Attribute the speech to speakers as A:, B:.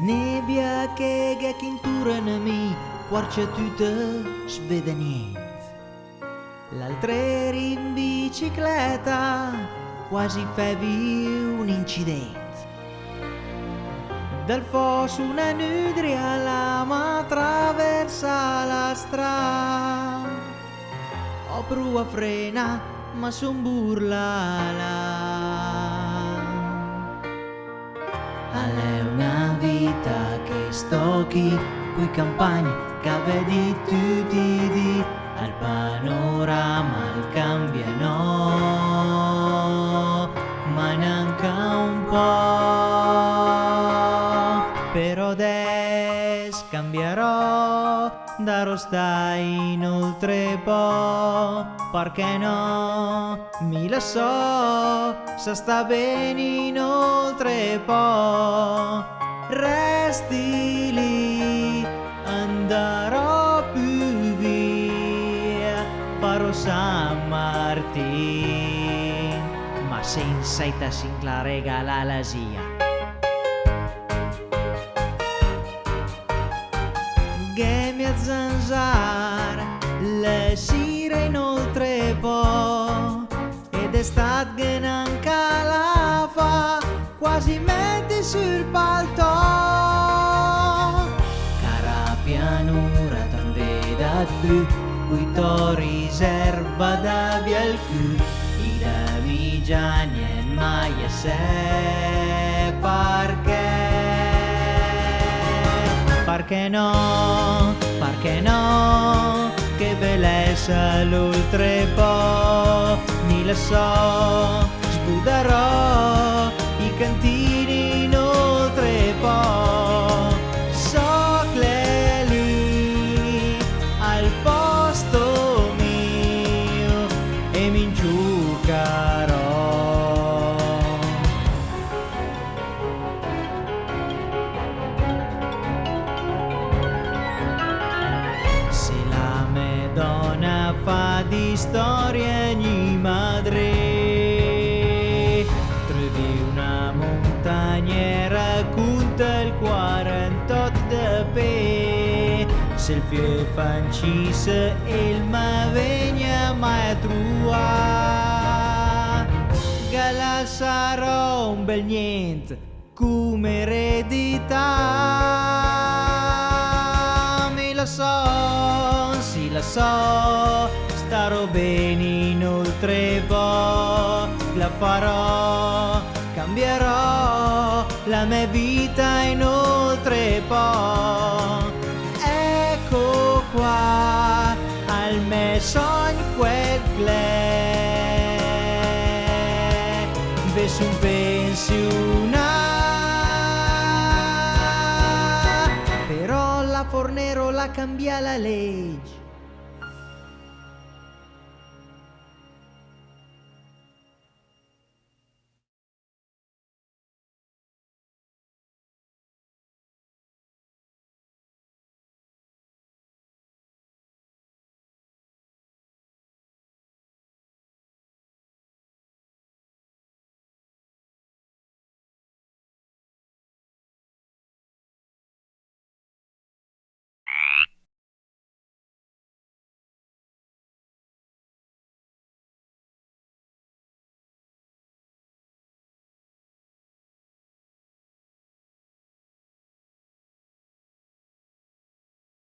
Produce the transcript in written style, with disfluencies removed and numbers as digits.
A: nebbia che intorno a me, quarcia tutta svede niente. L'altra era in bicicletta, quasi fevi un incidente. Dal fosso una nudria lama attraversa la strada. Ho provato a frena, ma son burla là. È una vita che sto qui, quei campagni che vedi tutti di, al panorama il cambia no, ma neanche un po'. Però adesso cambierò, darò stai inoltre po', perché no, mi la so, sa sta bene inoltre po'. Resti lì, andrò più via, farò San Martin, ma senza ita la regala l'Asia. Che mia zanzara, la sera inoltre po', ed è stat che non la fa, quasi metti sul palto. Cara pianura tan veda tu, qui to riserva da via il cul, i davigiani e maia se perché no, che bellezza l'oltre po', mi la so, spuderò i cantini inoltre po', so che lì al posto mio e mi inciucarò. Donna fa di storia ogni madre, trovi una montagniera racconta il 48 pe, se il figlio fancise e il ma vegna mai a trua, gala sarò un bel niente come eredità, me la so, sì la so, starò bene inoltre po', la farò, cambierò la mia vita inoltre po'. Ecco qua, al mio sogno quel club, ves un pensionato, però la Fornero la cambia la legge.